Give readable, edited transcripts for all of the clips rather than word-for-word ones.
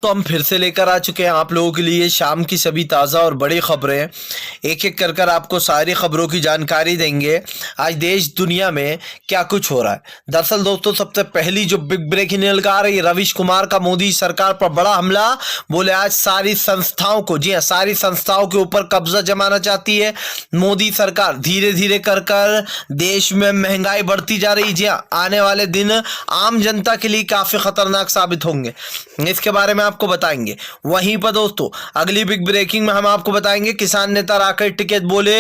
तो हम फिर से लेकर आ चुके हैं आप लोगों के लिए शाम की सभी ताज़ा और बड़ी खबरें। एक एक कर कर आपको सारी खबरों की जानकारी देंगे। आज देश दुनिया में क्या कुछ हो रहा है। दरअसल दोस्तों, सबसे पहली जो बिग ब्रेकिंग न्यूज़ आ रही है, रवीश कुमार का मोदी सरकार पर बड़ा हमला। बोले आज सारी संस्थाओं को, जी हाँ, सारी संस्थाओं के ऊपर कब्जा जमाना चाहती है मोदी सरकार। धीरे धीरे कर कर देश में महंगाई बढ़ती जा रही। जी हाँ, आने वाले दिन आम जनता के लिए काफी खतरनाक साबित होंगे, इसके बारे में आपको बताएंगे। वहीं पर दोस्तों, अगली बिग ब्रेकिंग में हम आपको बताएंगे किसान नेता राकेश टिकैत बोले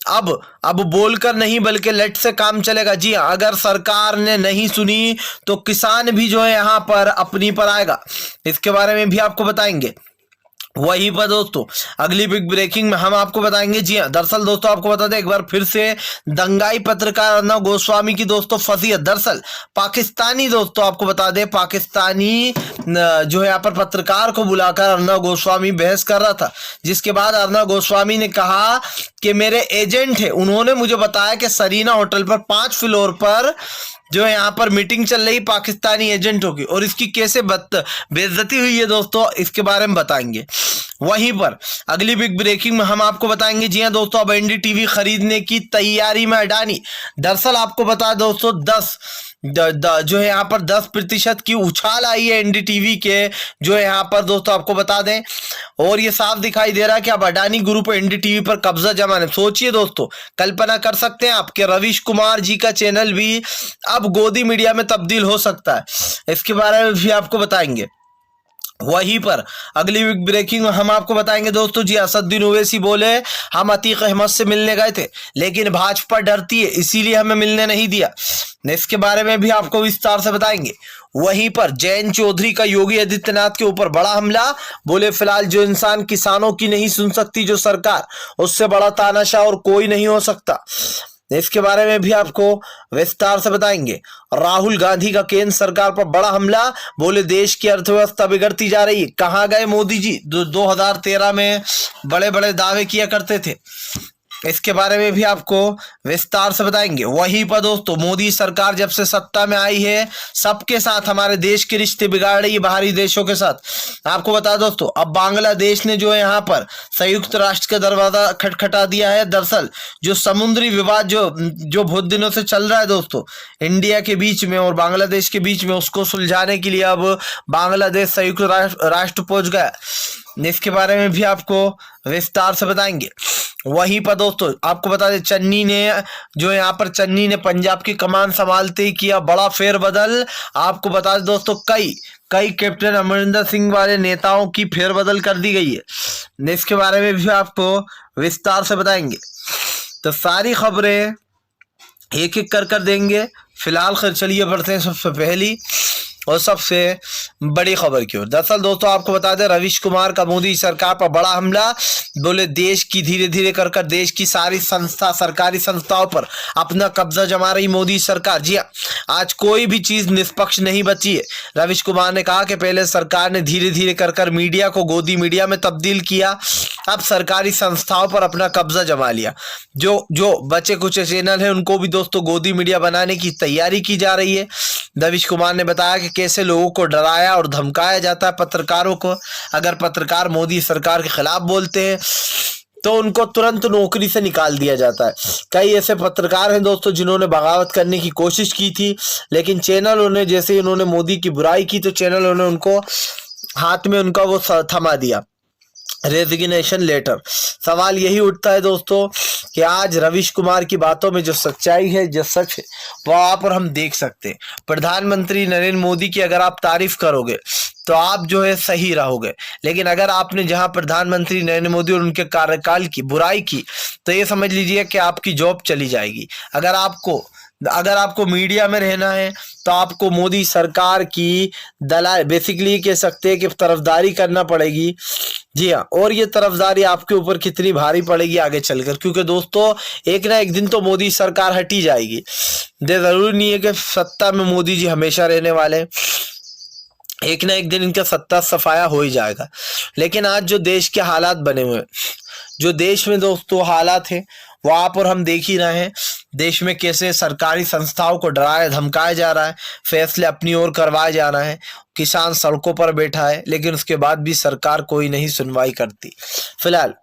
अब बोलकर नहीं बल्कि लेट से काम चलेगा। जी हाँ, अगर सरकार ने नहीं सुनी तो किसान भी जो है यहाँ पर अपनी पर आएगा। इसके बारे में भी आपको बताएंगे। वहीं पर दोस्तों, अगली बिग ब्रेकिंग में हम आपको बताएंगे। जी हाँ, दरअसल दोस्तों आपको बता दें एक बार फिर से दंगाई पत्रकार अर्नब गोस्वामी की दोस्तों फंसी है। दरअसल पाकिस्तानी, दोस्तों आपको बता दें, पाकिस्तानी जो है यहाँ पर पत्रकार को बुलाकर अर्नब गोस्वामी बहस कर रहा था, जिसके बाद अर्नब गोस्वामी ने कहा कि मेरे एजेंट है, उन्होंने मुझे बताया कि सरीना होटल पर 5 फ्लोर पर जो है यहाँ पर मीटिंग चल रही पाकिस्तानी एजेंटों की, और इसकी कैसे बेइज्जती हुई है दोस्तों, इसके बारे में बताएंगे। वहीं पर अगली बिग ब्रेकिंग में हम आपको बताएंगे। जी हाँ दोस्तों, अब एनडीटीवी खरीदने की तैयारी में अडानी। दरअसल आपको बता दोस्तों, जो है यहाँ पर 10% की उछाल आई है एनडीटीवी के, जो है यहाँ पर दोस्तों आपको बता दें, और ये साफ दिखाई दे रहा है कि अब अडानी ग्रुप एनडीटीवी पर कब्जा जमाने। सोचिए दोस्तों, कल्पना कर सकते हैं आपके रवीश कुमार जी का चैनल भी अब गोदी मीडिया में तब्दील हो सकता है। इसके बारे में भी आपको बताएंगे। वहीं पर अगली वीक ब्रेकिंग में हम आपको बताएंगे दोस्तों, जी असदुद्दीन ओवैसी बोले हम अतीक अहमद से मिलने गए थे, लेकिन भाजपा डरती है इसीलिए हमें मिलने नहीं दिया। इसके बारे में भी आपको विस्तार से बताएंगे। वहीं पर जयंत चौधरी का योगी आदित्यनाथ के ऊपर बड़ा हमला। बोले फिलहाल जो इंसान किसानों की नहीं सुन सकती जो सरकार, उससे बड़ा तानाशाह और कोई नहीं हो सकता। इसके बारे में भी आपको विस्तार से बताएंगे। राहुल गांधी का केंद्र सरकार पर बड़ा हमला। बोले देश की अर्थव्यवस्था बिगड़ती जा रही है। कहां गए मोदी जी, 2013 में बड़े बड़े दावे किया करते थे। इसके बारे में भी आपको विस्तार से बताएंगे। वहीं पर दोस्तों, मोदी सरकार जब से सत्ता में आई है, सबके साथ हमारे देश के रिश्ते बिगाड़ रही है, बाहरी देशों के साथ। आपको बता दोस्तों, अब बांग्लादेश ने जो है यहाँ पर संयुक्त राष्ट्र का दरवाजा खटखटा दिया है। दरअसल जो समुद्री विवाद जो बहुत दिनों से चल रहा है दोस्तों, इंडिया के बीच में और बांग्लादेश के बीच में, उसको सुलझाने के लिए अब बांग्लादेश संयुक्त राष्ट्र पहुंच गया। इसके बारे में भी आपको विस्तार से बताएंगे। वहीं पर दोस्तों आपको बता दें, चन्नी ने पंजाब की कमान संभालते ही किया बड़ा फेरबदल। आपको बता दें दोस्तों, कई कैप्टन अमरिंदर सिंह वाले नेताओं की फेरबदल कर दी गई है। इसके बारे में भी आपको विस्तार से बताएंगे। तो सारी खबरें एक एक कर देंगे। फिलहाल चलिए बढ़ते हैं सबसे पहली और सबसे बड़ी खबर की ओर। दरअसल दोस्तों आपको बता दें, रवीश कुमार का मोदी सरकार पर बड़ा हमला। बोले देश की धीरे धीरे कर देश की सारी सरकारी संस्थाओं पर अपना कब्जा जमा रही मोदी सरकार। जी हाँ, आज कोई भी चीज निष्पक्ष नहीं बची है। रवीश कुमार ने कहा कि पहले सरकार ने धीरे धीरे कर मीडिया को गोदी मीडिया में तब्दील किया, अब सरकारी संस्थाओं पर अपना कब्जा जमा लिया। जो बचे कुछ चैनल है उनको भी दोस्तों गोदी मीडिया बनाने की तैयारी की जा रही है। रवीश कुमार ने बताया कि कैसे लोगों को डराया और धमकाया जाता है पत्रकारों को। अगर पत्रकार मोदी सरकार के खिलाफ बोलते हैं तो उनको तुरंत नौकरी से निकाल दिया जाता है। कई ऐसे पत्रकार हैं दोस्तों जिन्होंने बगावत करने की कोशिश की थी, लेकिन चैनलों ने जैसे ही उन्होंने मोदी की बुराई की तो चैनलों ने उनको हाथ में उनका वो थमा दिया, रेजिग्नेशन लेटर। सवाल यही उठता है दोस्तों कि आज रवीश कुमार की बातों में जो सच्चाई है, जो सच है, वहां पर हम देख सकते हैं। प्रधानमंत्री नरेंद्र मोदी की अगर आप तारीफ करोगे तो आप जो है सही रहोगे, लेकिन अगर आपने जहां प्रधानमंत्री नरेंद्र मोदी और उनके कार्यकाल की बुराई की तो ये समझ लीजिए कि आपकी जॉब चली जाएगी। अगर आपको मीडिया में रहना है तो आपको मोदी सरकार की बेसिकली कह सकते हैं कि तरफदारी करना पड़ेगी। जी हाँ, और ये तरफदारी आपके ऊपर कितनी भारी पड़ेगी आगे चलकर, क्योंकि दोस्तों एक ना एक दिन तो मोदी सरकार हटी जाएगी। जरूरी नहीं है कि सत्ता में मोदी जी हमेशा रहने वाले, एक ना एक दिन इनका सत्ता सफाया हो ही जाएगा। लेकिन आज जो देश के हालात बने हुए, जो देश में दोस्तों हालात हैं वहां पर हम देख ही रहे हैं। देश में कैसे सरकारी संस्थाओं को डराया धमकाया जा रहा है, फैसले अपनी ओर करवाए जा रहे हैं। किसान सड़कों पर बैठा है, लेकिन उसके बाद भी सरकार कोई नहीं सुनवाई करती। फिलहाल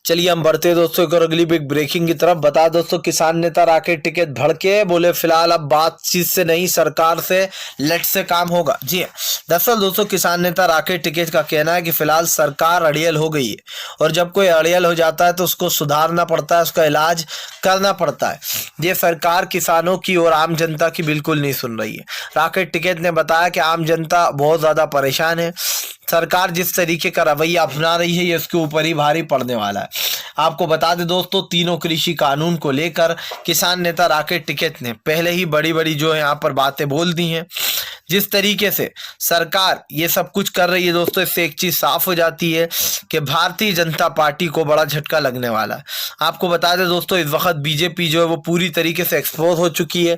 चलिए हम बढ़ते हैं दोस्तों एक और अगली बिग ब्रेकिंग की तरफ। बता दोस्तों, किसान नेता राकेश टिकैत भड़के, बोले फिलहाल अब बातचीत से नहीं सरकार से लट से काम होगा। जी दरअसल दोस्तों, किसान नेता राकेश टिकैत का कहना है कि फिलहाल सरकार अड़ियल हो गई है, और जब कोई अड़ियल हो जाता है तो उसको सुधारना पड़ता है, उसका इलाज करना पड़ता है। ये सरकार किसानों की और आम जनता की बिल्कुल नहीं सुन रही है। राकेश टिकैत ने बताया कि आम जनता बहुत ज्यादा परेशान है, सरकार जिस तरीके का रवैया अपना रही है ये उसके ऊपर ही भारी पड़ने वाला है। आपको बता दें दोस्तों, तीनों कृषि कानून को लेकर किसान नेता राकेश टिकैत ने पहले ही बड़ी बड़ी जो है यहाँ पर बातें बोल दी हैं। जिस तरीके से सरकार ये सब कुछ कर रही है दोस्तों, इससे एक चीज साफ हो जाती है कि भारतीय जनता पार्टी को बड़ा झटका लगने वाला है। आपको बता दें दोस्तों, इस वक्त बीजेपी जो है वो पूरी तरीके से एक्सपोज हो चुकी है।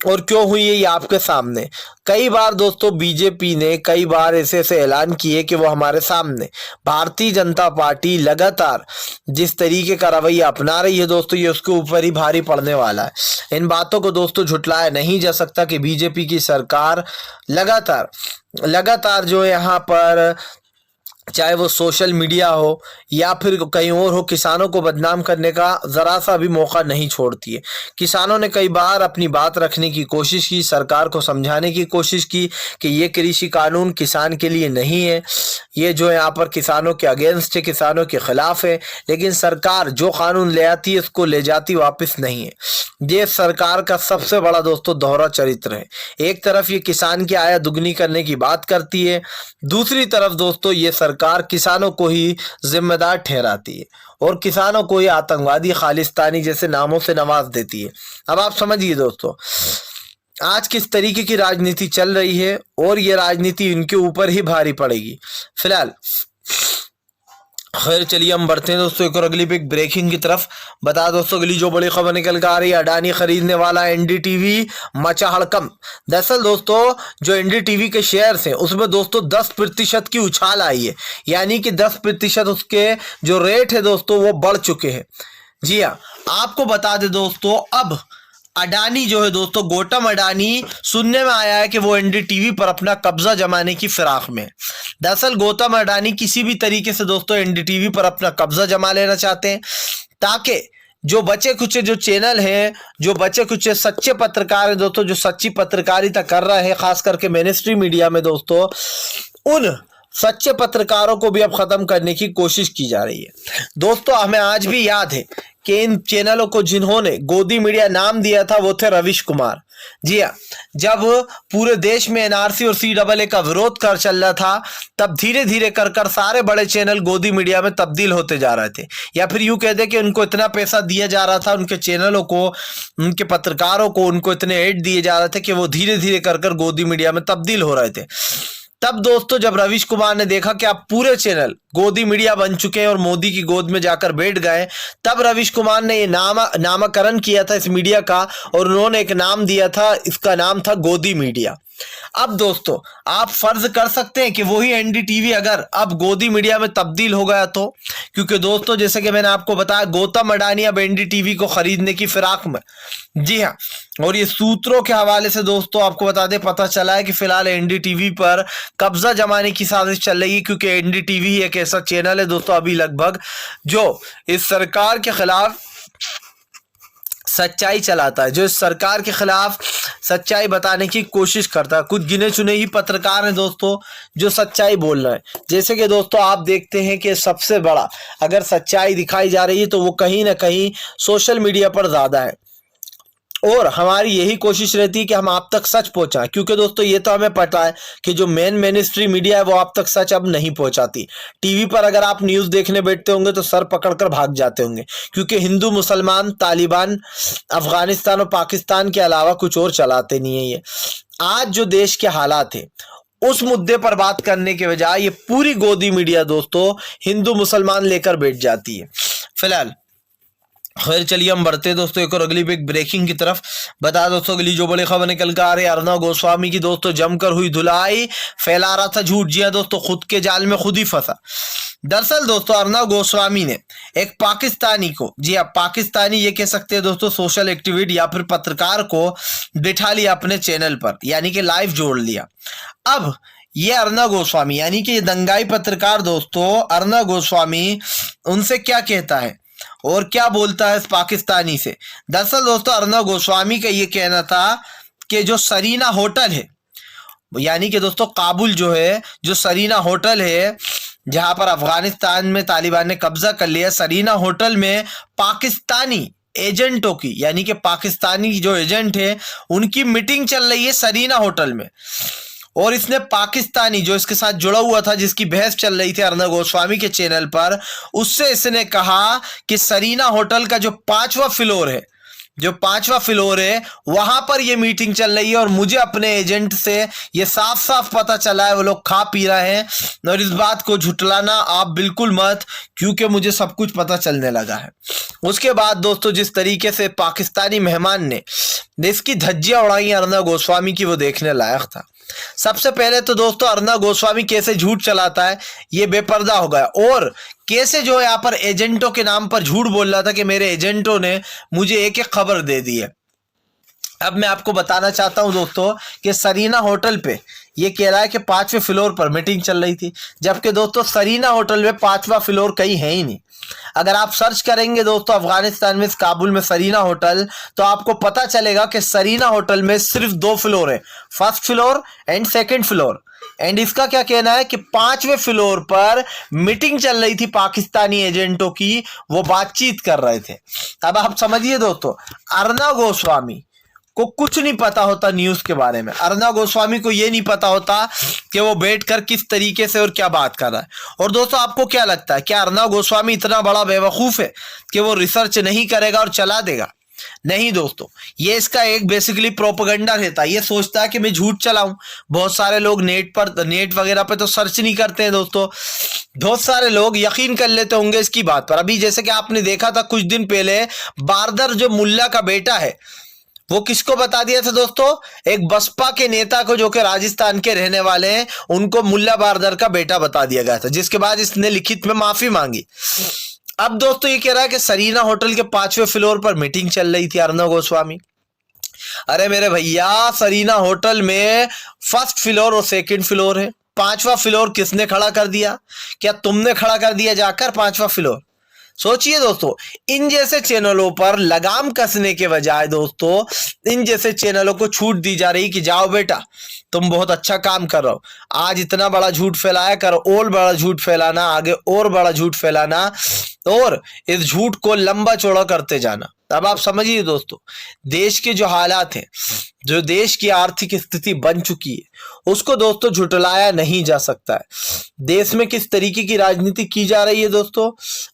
और क्यों हुई है ये आपके सामने। कई बार दोस्तों बीजेपी ने कई बार ऐसे ऐलान किए कि वो हमारे सामने। भारतीय जनता पार्टी लगातार जिस तरीके का रवैया अपना रही है दोस्तों, ये उसके ऊपर ही भारी पड़ने वाला है। इन बातों को दोस्तों झुटलाया नहीं जा सकता कि बीजेपी की सरकार लगातार जो है यहाँ पर, चाहे वो सोशल मीडिया हो या फिर कहीं और हो, किसानों को बदनाम करने का जरा सा भी मौका नहीं छोड़ती है। किसानों ने कई बार अपनी बात रखने की कोशिश की, सरकार को समझाने की कोशिश की कि ये कृषि कानून किसान के लिए नहीं है, ये जो यहाँ पर किसानों के अगेंस्ट है, किसानों के खिलाफ है। लेकिन सरकार जो कानून ले आती है उसको ले जाती वापस नहीं है। ये सरकार का सबसे बड़ा दोस्तों दोहरा चरित्र है। एक तरफ ये किसान की आय दुगनी करने की बात करती है, दूसरी तरफ दोस्तों ये सरकार किसानों को ही जिम्मेदार ठहराती है और किसानों को ही आतंकवादी, खालिस्तानी जैसे नामों से नवाज देती है। अब आप समझिए दोस्तों, आज किस तरीके की राजनीति चल रही है और ये राजनीति इनके ऊपर ही भारी पड़ेगी। फिलहाल खैर चलिए हम बढ़ते हैं दोस्तों एक और अगली बिग ब्रेकिंग की तरफ। बता दोस्तों, अगली जो बड़ी खबर निकल कर आ रही है, अडानी खरीदने वाला एनडीटीवी, मचा हड़कंप। दरअसल दोस्तों, जो एनडीटीवी के शेयर्स हैं उसमें दोस्तों 10% की उछाल आई है, यानी कि 10% उसके जो रेट है दोस्तों वो बढ़ चुके हैं। जी हाँ, आपको बता दें दोस्तों, अब अडानी जो है दोस्तों, गौतम अडानी, सुनने में आया है कि वो एनडीटीवी पर अपना कब्जा जमाने की फिराक में। दरअसल गौतम अडानी किसी भी तरीके से दोस्तों एनडीटीवी पर अपना कब्जा जमा लेना चाहते हैं, ताकि जो बचे कुचे जो चैनल हैं, जो बचे कुचे सच्चे पत्रकार हैं दोस्तों, जो सच्ची पत्रकारिता कर रहे हैं, खास करके मेनस्ट्रीम मीडिया में दोस्तों, उन सच्चे पत्रकारों को भी अब खत्म करने की कोशिश की जा रही है। दोस्तों हमें आज भी याद है कि इन चैनलों को जिन्होंने गोदी मीडिया नाम दिया था वो थे रवीश कुमार। जी हाँ, जब पूरे देश में एनआरसी और सीएए का विरोध कर चल रहा था, तब धीरे धीरे कर सारे बड़े चैनल गोदी मीडिया में तब्दील होते जा रहे थे, या फिर यूं कह दे कि उनको इतना पैसा दिया जा रहा था, उनके चैनलों को, उनके पत्रकारों को, उनको इतने एड दिए जा रहे थे कि वो धीरे धीरे कर गोदी मीडिया में तब्दील हो रहे थे। तब दोस्तों जब रवीश कुमार ने देखा कि अब पूरे चैनल गोदी मीडिया बन चुके हैं और मोदी की गोद में जाकर बैठ गए, तब रवीश कुमार ने ये नामकरण किया था इस मीडिया का, और उन्होंने एक नाम दिया था, इसका नाम था गोदी मीडिया। अब दोस्तों आप फर्ज कर सकते हैं कि वही एनडीटीवी अगर अब गोदी मीडिया में तब्दील हो गया तो, क्योंकि दोस्तों जैसे कि मैंने आपको बताया, गौतम अडानी अब एनडीटीवी को खरीदने की फिराक में। जी हाँ, और ये सूत्रों के हवाले से दोस्तों आपको बता दें, पता चला है कि फिलहाल एनडीटीवी पर कब्जा जमाने की साजिश चल रही है, क्योंकि एनडीटीवी एक ऐसा चैनल है दोस्तों अभी लगभग जो इस सरकार के खिलाफ सच्चाई चलाता है, जो इस सरकार के खिलाफ सच्चाई बताने की कोशिश करता है। कुछ गिने चुने ही पत्रकार हैं दोस्तों जो सच्चाई बोल रहे हैं। जैसे कि दोस्तों आप देखते हैं कि सबसे बड़ा अगर सच्चाई दिखाई जा रही है तो वो कहीं ना कहीं सोशल मीडिया पर ज्यादा है, और हमारी यही कोशिश रहती है कि हम आप तक सच पहुंचाएं, क्योंकि दोस्तों ये तो हमें पता है कि जो मेनस्ट्रीम मीडिया है वो आप तक सच अब नहीं पहुंचाती। टीवी पर अगर आप न्यूज देखने बैठते होंगे तो सर पकड़कर भाग जाते होंगे, क्योंकि हिंदू, मुसलमान, तालिबान, अफगानिस्तान और पाकिस्तान के अलावा कुछ और चलाते नहीं है। ये आज जो देश के हालात है उस मुद्दे पर बात करने के बजाय ये पूरी गोदी मीडिया दोस्तों हिंदू मुसलमान लेकर बैठ जाती है। फिलहाल खैर चलिए हम बढ़ते हैं दोस्तों एक और अगली बिग ब्रेकिंग की तरफ। बता दोस्तों अगली जो बड़ी खबर निकल कर आ रही है, अर्नब गोस्वामी की दोस्तों जमकर हुई धुलाई, फैला रहा था झूठ। जी हाँ दोस्तों, खुद के जाल में खुद ही फंसा। दरअसल दोस्तों अर्नब गोस्वामी ने एक पाकिस्तानी को, जी हाँ पाकिस्तानी ये कह सकते हैं दोस्तों, सोशल एक्टिविस्ट या फिर पत्रकार को बिठा लिया अपने चैनल पर, यानी कि लाइव जोड़ लिया। अब ये अर्नब गोस्वामी यानी कि ये दंगाई पत्रकार दोस्तों अर्नब गोस्वामी उनसे क्या कहता है और क्या बोलता है इस पाकिस्तानी से। दरअसल दोस्तों अर्नब गोस्वामी का ये कहना था कि जो सरीना होटल है, यानी कि दोस्तों काबुल जो है, जो सरीना होटल है जहां पर अफगानिस्तान में तालिबान ने कब्जा कर लिया, सरीना होटल में पाकिस्तानी एजेंटों की, यानी कि पाकिस्तानी जो एजेंट है उनकी मीटिंग चल रही है सरीना होटल में। और इसने पाकिस्तानी जो इसके साथ जुड़ा हुआ था, जिसकी बहस चल रही थी अर्नब गोस्वामी के चैनल पर, उससे इसने कहा कि सरीना होटल का जो 5वां फ्लोर है, जो 5वां फ्लोर है वहां पर ये मीटिंग चल रही है और मुझे अपने एजेंट से ये साफ साफ पता चला है वो लोग खा पी रहे हैं और इस बात को झुटलाना आप बिल्कुल मत, क्योंकि मुझे सब कुछ पता चलने लगा है। उसके बाद दोस्तों जिस तरीके से पाकिस्तानी मेहमान ने इसकी धज्जियां उड़ाई अर्नब गोस्वामी की, वो देखने लायक था। सबसे पहले तो दोस्तों अर्नब गोस्वामी कैसे झूठ चलाता है ये बेपर्दा हो गया, और कैसे जो यहाँ पर एजेंटों के नाम पर झूठ बोल रहा था कि मेरे एजेंटों ने मुझे एक एक खबर दे दी है। अब मैं आपको बताना चाहता हूं दोस्तों कि सरीना होटल पे ये कह रहा है कि 5वें फ्लोर पर मीटिंग चल रही थी, जबकि दोस्तों सरीना होटल में 5वां फ्लोर कहीं है ही नहीं। अगर आप सर्च करेंगे दोस्तों अफगानिस्तान में काबुल में सरीना होटल, तो आपको पता चलेगा कि सरीना होटल में सिर्फ 2 फ्लोर है, first floor and second floor. And इसका क्या कहना है कि 5वें फ्लोर पर मीटिंग चल रही थी पाकिस्तानी एजेंटों की, वो बातचीत कर रहे थे। अब आप समझिए दोस्तों अर्नब गोस्वामी को कुछ नहीं पता होता न्यूज के बारे में। अर्नब गोस्वामी को यह नहीं पता होता कि वो बैठकर किस तरीके से और क्या बात कर रहा है। और दोस्तों आपको क्या लगता है, क्या अर्नब गोस्वामी इतना बड़ा बेवकूफ है कि वो रिसर्च नहीं करेगा और चला देगा? नहीं दोस्तों, ये इसका एक बेसिकली प्रोपेगेंडा रहता है। ये सोचता है कि मैं झूठ चलाऊं। बहुत सारे लोग नेट वगैरह पे तो सर्च नहीं करते हैं दोस्तों, बहुत सारे लोग यकीन कर लेते होंगे इसकी बात पर। अभी जैसे कि आपने देखा था कुछ दिन पहले, बारदर जो मुल्ला का बेटा है वो किसको बता दिया था दोस्तों? एक बसपा के नेता को जो कि राजस्थान के रहने वाले हैं, उनको मुल्ला बारदर का बेटा बता दिया गया था, जिसके बाद इसने लिखित में माफी मांगी। अब दोस्तों ये कह रहा है कि सरीना होटल के 5वें फ्लोर पर मीटिंग चल रही थी अर्नब गोस्वामी। अरे मेरे भैया, सरीना होटल में फर्स्ट फ्लोर और सेकंड फ्लोर है, 5वां फ्लोर किसने खड़ा कर दिया? क्या तुमने खड़ा कर दिया जाकर 5वां फ्लोर? सोचिए दोस्तों, इन जैसे चैनलों पर लगाम कसने के बजाय दोस्तों इन जैसे चैनलों को छूट दी जा रही कि जाओ बेटा तुम बहुत अच्छा काम कर रहे हो, आज इतना बड़ा झूठ फैलाया कर, और बड़ा झूठ फैलाना, आगे और बड़ा झूठ फैलाना, और इस झूठ को लंबा चौड़ा करते जाना। अब आप समझिए दोस्तों, देश के जो हालात हैं, जो देश की आर्थिक स्थिति बन चुकी है, उसको दोस्तों झुटलाया नहीं जा सकता है। देश में किस तरीके की राजनीति की जा रही है दोस्तों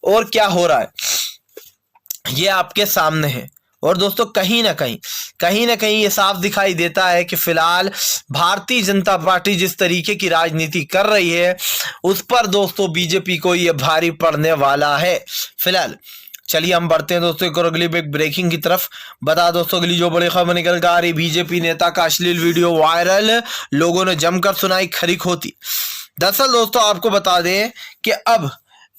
और क्या हो रहा है, ये आपके सामने है। और दोस्तों कहीं ना कहीं ये साफ दिखाई देता है कि फिलहाल भारतीय जनता पार्टी जिस तरीके की राजनीति कर रही है उस पर दोस्तों बीजेपी को ये भारी पड़ने वाला है फिलहाल। चलिए हम बढ़ते हैं दोस्तों एक और अगली बिग ब्रेकिंग की तरफ। बता दोस्तों अगली जो बड़ी खबर निकल कर आ रही, बीजेपी नेता का अश्लील वीडियो वायरल, लोगों ने जमकर सुनाई खरी खोटी। दरअसल दोस्तों आपको बता दें कि अब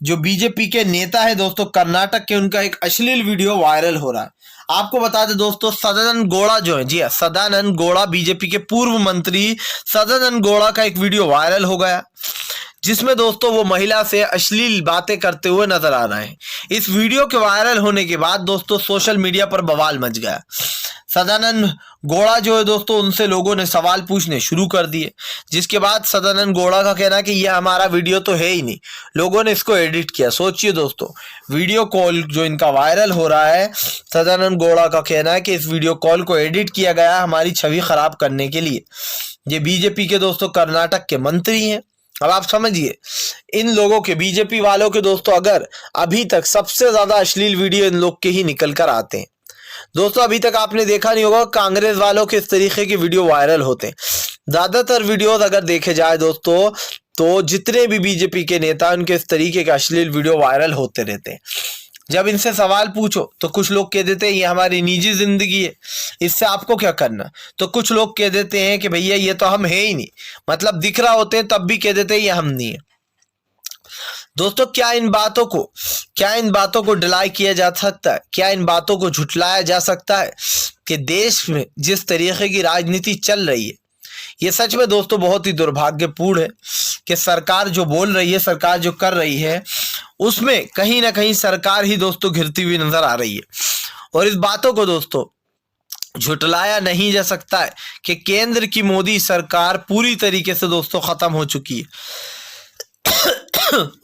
जो बीजेपी के नेता है दोस्तों कर्नाटक के, उनका एक अश्लील वीडियो वायरल हो रहा है। आपको बता दें दोस्तों सदानंद गौड़ा जो है, जी हाँ सदानंद गौड़ा, बीजेपी के पूर्व मंत्री सदानंद गौड़ा का एक वीडियो वायरल हो गया, जिसमें दोस्तों वो महिला से अश्लील बातें करते हुए नजर आ रहे हैं। इस वीडियो के वायरल होने के बाद दोस्तों सोशल मीडिया पर बवाल मच गया। सदानंद गौड़ा जो है दोस्तों, उनसे लोगों ने सवाल पूछने शुरू कर दिए, जिसके बाद सदानंद गौड़ा का कहना कि यह हमारा वीडियो तो है ही नहीं, लोगों ने इसको एडिट किया। सोचिए दोस्तों, वीडियो कॉल जो इनका वायरल हो रहा है, सदानंद गौड़ा का कहना है कि इस वीडियो कॉल को एडिट किया गया हमारी छवि खराब करने के लिए। ये बीजेपी के दोस्तों कर्नाटक के मंत्री हैं। अब आप समझिए, इन लोगों के, बीजेपी वालों के दोस्तों, अगर अभी तक सबसे ज्यादा अश्लील वीडियो इन लोग के ही निकल कर आते हैं दोस्तों। अभी तक आपने देखा नहीं होगा कांग्रेस वालों के इस तरीके के वीडियो वायरल होते हैं। ज्यादातर वीडियोस अगर देखे जाए दोस्तों, तो जितने भी बीजेपी के नेता, उनके इस तरीके के अश्लील वीडियो वायरल होते रहते हैं। जब इनसे सवाल पूछो तो कुछ लोग कह देते हैं ये हमारी निजी जिंदगी है, इससे आपको क्या करना। तो कुछ लोग कह देते हैं कि भैया ये तो हम है ही नहीं, मतलब दिख रहा होते हैं तब भी कह देते हैं ये हम नहीं है। दोस्तों क्या इन बातों को डिलाई किया जा सकता है, क्या इन बातों को झुठलाया जा सकता है कि देश में जिस तरीके की राजनीति चल रही है, ये सच में दोस्तों बहुत ही दुर्भाग्यपूर्ण है कि सरकार जो बोल रही है, सरकार जो कर रही है, उसमें कहीं ना कहीं सरकार ही दोस्तों घिरती हुई नजर आ रही है। और इस बातों को दोस्तों झुटलाया नहीं जा सकता है कि केंद्र की मोदी सरकार पूरी तरीके से दोस्तों खत्म हो चुकी है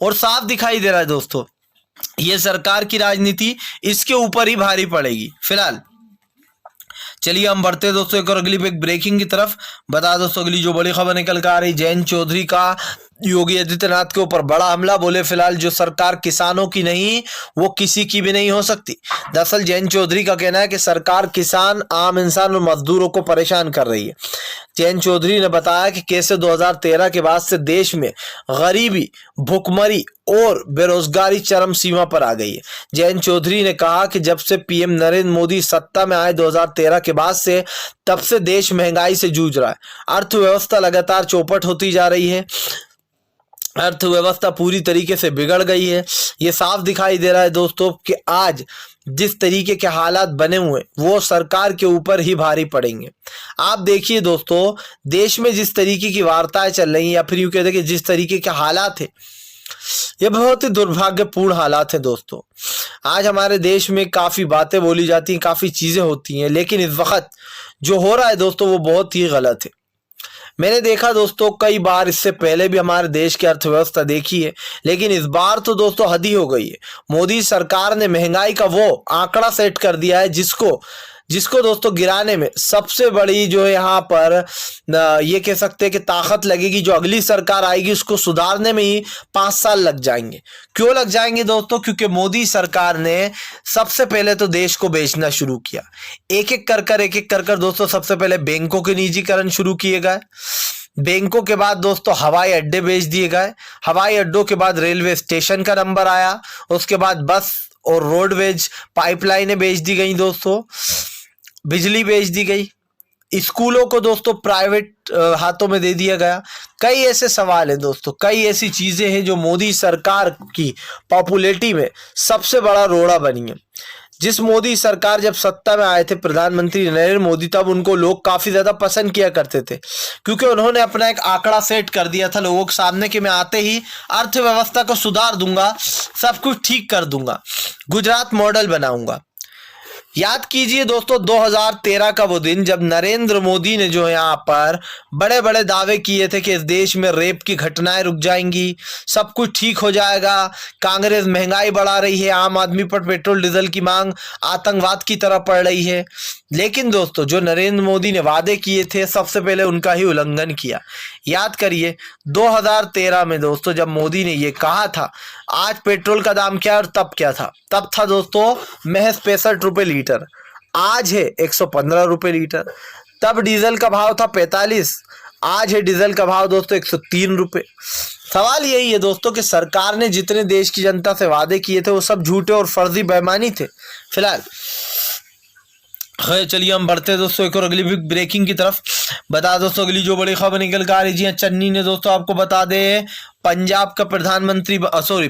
और साफ दिखाई दे रहा है दोस्तों ये सरकार की राजनीति इसके ऊपर ही भारी पड़ेगी। फिलहाल चलिए हम बढ़ते हैं दोस्तों एक और अगली एक ब्रेकिंग की तरफ। बता दोस्तों अगली जो बड़ी खबर निकल कर आ रही, जयंत चौधरी का योगी आदित्यनाथ के ऊपर बड़ा हमला। बोले फिलहाल जो सरकार किसानों की नहीं वो किसी की भी नहीं हो सकती। दरअसल जयंत चौधरी का कहना है कि सरकार किसान, आम इंसान और मजदूरों को परेशान कर रही है। जयंत चौधरी ने बताया कि कैसे 2013 के बाद से देश में गरीबी, भुखमरी और बेरोजगारी चरम सीमा पर आ गई है। जयंत चौधरी ने कहा कि जब से पीएम नरेंद्र मोदी सत्ता में आए 2013 के बाद से, तब से देश महंगाई से जूझ रहा है। अर्थव्यवस्था लगातार चौपट होती जा रही है, अर्थव्यवस्था पूरी तरीके से बिगड़ गई है। ये साफ दिखाई दे रहा है दोस्तों कि आज जिस तरीके के हालात बने हुए वो सरकार के ऊपर ही भारी पड़ेंगे। आप देखिए दोस्तों देश में जिस तरीके की वार्ताएं चल रही हैं, या फिर यूं कहते हैं कि जिस तरीके के हालात है, ये बहुत ही दुर्भाग्यपूर्ण हालात है दोस्तों। आज हमारे देश में काफी बातें बोली जाती हैं, काफी चीजें होती हैं, लेकिन इस वक्त जो हो रहा है दोस्तों वो बहुत ही गलत है। मैंने देखा दोस्तों कई बार इससे पहले भी हमारे देश की अर्थव्यवस्था देखी है, लेकिन इस बार तो दोस्तों हद ही हो गई है। मोदी सरकार ने महंगाई का वो आंकड़ा सेट कर दिया है जिसको दोस्तों गिराने में सबसे बड़ी जो है यहाँ पर ये कह सकते हैं कि ताकत लगेगी। जो अगली सरकार आएगी उसको सुधारने में ही 5 साल लग जाएंगे। क्यों लग जाएंगे दोस्तों? क्योंकि मोदी सरकार ने सबसे पहले तो देश को बेचना शुरू किया, एक एक कर दोस्तों। सबसे पहले बैंकों के निजीकरण शुरू किए गए, बैंकों के बाद दोस्तों हवाई अड्डे बेच दिए गए, हवाई अड्डों के बाद रेलवे स्टेशन का नंबर आया, उसके बाद बस और रोडवेज पाइपलाइनें बेच दी गई दोस्तों, बिजली बेच दी गई, स्कूलों को दोस्तों प्राइवेट हाथों में दे दिया गया। कई ऐसे सवाल हैं दोस्तों, कई ऐसी चीजें हैं जो मोदी सरकार की पॉपुलैरिटी में सबसे बड़ा रोड़ा बनी है। जिस मोदी सरकार जब सत्ता में आए थे प्रधानमंत्री नरेंद्र मोदी, तब उनको लोग काफी ज्यादा पसंद किया करते थे, क्योंकि उन्होंने अपना एक आंकड़ा सेट कर दिया था लोगों के सामने कि मैं आते ही अर्थव्यवस्था को सुधार दूंगा, सब कुछ ठीक कर दूंगा, गुजरात मॉडल बनाऊंगा। याद कीजिए दोस्तों 2013 का वो दिन जब नरेंद्र मोदी ने जो है यहाँ पर बड़े बड़े दावे किए थे कि इस देश में रेप की घटनाएं रुक जाएंगी, सब कुछ ठीक हो जाएगा, कांग्रेस महंगाई बढ़ा रही है, आम आदमी पर पेट्रोल डीजल की मांग आतंकवाद की तरह पड़ रही है। लेकिन दोस्तों जो नरेंद्र मोदी ने वादे किए थे सबसे पहले उनका ही उल्लंघन किया। याद करिए 2013 में दोस्तों जब मोदी ने ये कहा था, आज पेट्रोल का दाम क्या और तब क्या था? तब था दोस्तों महज 65 रुपए लीटर, आज है 115 रुपए लीटर। तब डीजल का भाव था 45, आज है डीजल का भाव दोस्तों 103 रुपए। सवाल यही है दोस्तों कि सरकार ने जितने देश की जनता से वादे किए थे वो सब झूठे और फर्जी बेईमानी थे। फिलहाल चलिए हम बढ़ते हैं दोस्तों एक और अगली बिग ब्रेकिंग की तरफ। बता दोस्तों अगली जो बड़ी खबर निकल कर आ रही जी, चन्नी ने दोस्तों आपको बता दे पंजाब का प्रधानमंत्री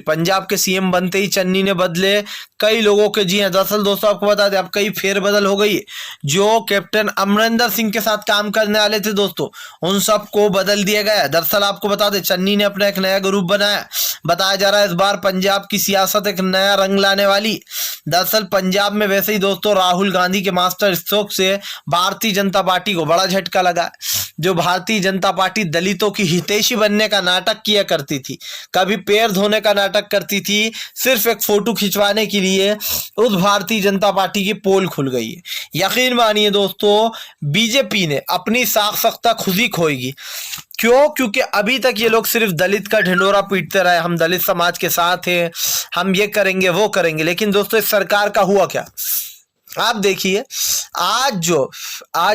पंजाब के सीएम बनते ही चन्नी ने बदले कई लोगों के। जी हाँ, दरअसल दोस्तों आपको बता दें अब कई फेरबदल हो गई है। जो कैप्टन अमरिंदर सिंह के साथ काम करने वाले थे दोस्तों उन सबको बदल दिया गया। दरअसल आपको बता दें चन्नी ने अपना एक नया ग्रुप बनाया। बताया जा रहा है इस बार पंजाब की सियासत एक नया रंग लाने वाली। दरअसल पंजाब में वैसे ही दोस्तों राहुल गांधी के मास्टर स्ट्रोक से भारतीय जनता पार्टी को बड़ा झटका लगा। जो भारतीय जनता पार्टी दलितों की हितैषी बनने का नाटक किया करती थी, कभी पैर धोने का नाटक करती थी, सिर्फ एक फोटो खिंचवाने के लिए उस भारतीय जनता पार्टी की पोल खुल गई है। यकीन मानिए दोस्तों बीजेपी ने अपनी साख सख्ता खुद ही खोएगी। क्यों? क्योंकि अभी तक ये लोग सिर्फ दलित का ढिंडोरा पीटते रहे, हम दलित समाज के साथ हैं, हम ये करेंगे वो करेंगे। लेकिन दोस्तों इस सरकार का हुआ क्या? आप देखिए आज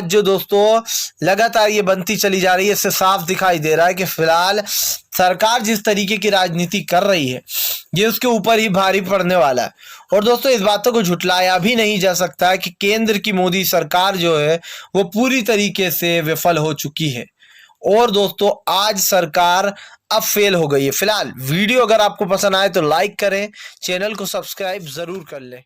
जो दोस्तों लगातार ये बनती चली जा रही है, इससे साफ दिखाई दे रहा है कि फिलहाल सरकार जिस तरीके की राजनीति कर रही है ये उसके ऊपर ही भारी पड़ने वाला है। और दोस्तों इस बातों को झुटलाया भी नहीं जा सकता कि केंद्र की मोदी सरकार जो है वो पूरी तरीके से विफल हो चुकी है। और दोस्तों आज सरकार अब फेल हो गई है। फिलहाल वीडियो अगर आपको पसंद आए तो लाइक करें, चैनल को सब्सक्राइब जरूर कर लें।